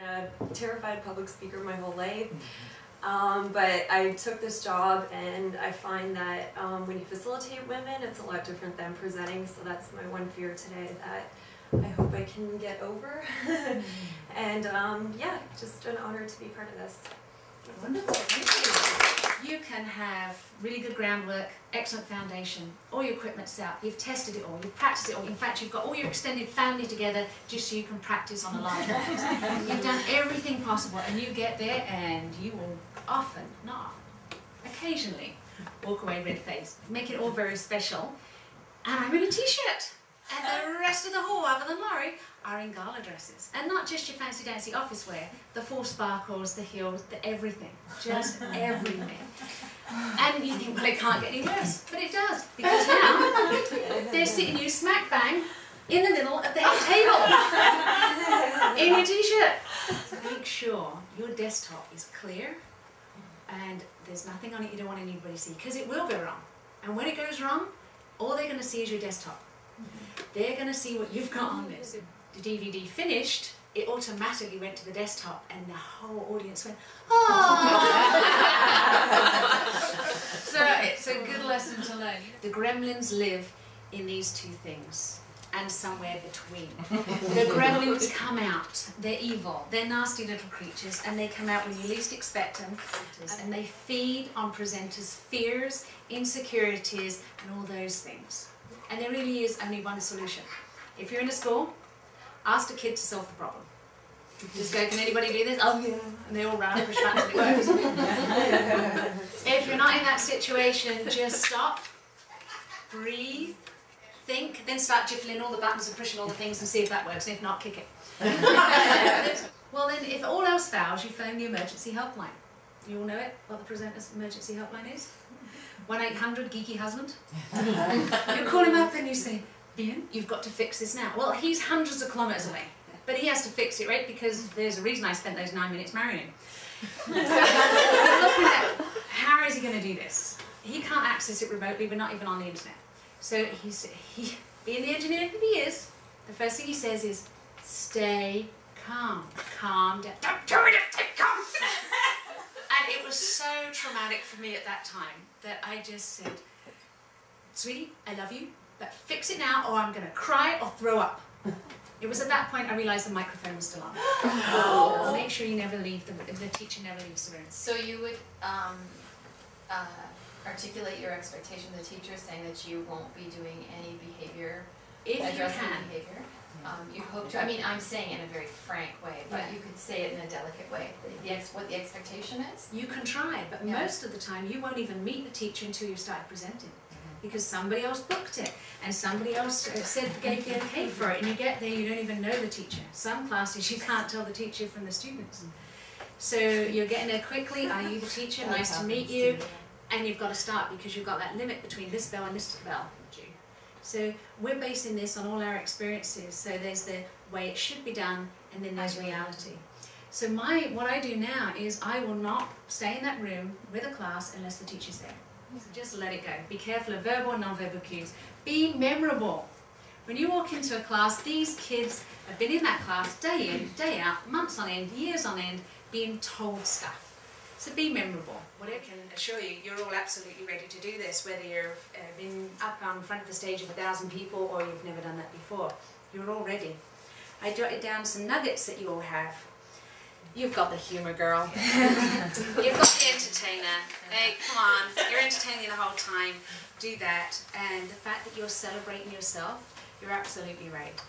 a terrified public speaker my whole life. But I took this job, and I find that when you facilitate women, it's a lot different than presenting. So that's my one fear today that I hope I can get over. And yeah, just an honor to be part of this. Wonderful, thank you. You can have really good groundwork, excellent foundation, all your equipment's out, you've tested it all, you've practiced it all. In fact, you've got all your extended family together just so you can practice on a large audience. You've done everything possible, and you get there and you will often, not often, occasionally walk away red-faced, make it all very special. And I'm in a t-shirt, and the rest of the hall, other than Laurie, are in gala dresses. And not just your fancy dancy office wear, the full sparkles, the heels, the everything, just everything. And you think, well, it can't get any worse, but it does, because now they're sitting you smack bang in the middle of the head table in your t-shirt. So make sure your desktop is clear and there's nothing on it you don't want anybody to see, because it will go wrong. And when it goes wrong, all they're going to see is your desktop. They're going to see what you've got on this. The DVD finished, it automatically went to the desktop, and the whole audience went, oh! So it's a good lesson to learn. The gremlins live in these two things, and somewhere between. The gremlins come out, they're evil, they're nasty little creatures, and they come out when you least expect them, and they feed on presenters' fears, insecurities, and all those things. And there really is only one solution. If you're in a school, ask a kid to solve the problem. Just go, can anybody do this? Oh yeah. And they all run up, push buttons, and it works. If you're not in that situation, just stop, breathe, think, then start jiffling all the buttons and pushing all the things and see if that works, and if not, kick it. Well then, if all else fails, you phone the emergency helpline. You all know it, what the presenter's emergency helpline is? 1-800 geeky husband. You call him up and you say, Ian, you've got to fix this now. Well, he's hundreds of kilometres away, but he has to fix it, right? Because there's a reason I spent those 9 minutes marrying him. So you're looking at, how is he going to do this? He can't access it remotely, but not even on the internet. So being the engineer that he is, the first thing he says is, stay calm, calm down. Don't do it, stay calm. And it was so traumatic for me at that time that I just said, sweetie, I love you, but fix it now or I'm going to cry or throw up. It was at that point I realised the microphone was still on. Oh. Make sure you never leave, the teacher never leaves the room. So you would articulate your expectation to the teacher, saying that you won't be doing any behavior, addressing behavior. You hope to, I mean, I'm saying it in a very frank way, but you could say it in a delicate way, what the expectation is. You can try, but most of the time you won't even meet the teacher until you start presenting. Because somebody else booked it, and somebody else gave the okay for it, and you get there, you don't even know the teacher. Some classes you can't tell the teacher from the students. So you're getting there quickly, are you the teacher, nice to meet you, and you've got to start because you've got that limit between this bell and this bell. So we're basing this on all our experiences, so there's the way it should be done, and then there's reality. So what I do now is I will not stay in that room with a class unless the teacher's there. So just let it go. Be careful of verbal and non-verbal cues. Be memorable. When you walk into a class, these kids have been in that class day in, day out, months on end, years on end, being told stuff. So be memorable. What I can assure you, you're all absolutely ready to do this, whether you've been up on front of the stage of 1,000 people or you've never done that before. You're all ready. I jotted down some nuggets that you all have. You've got the humour, girl. You've got the entertainer. Hey, come on, you're entertaining the whole time. Do that. And the fact that you're celebrating yourself, you're absolutely right.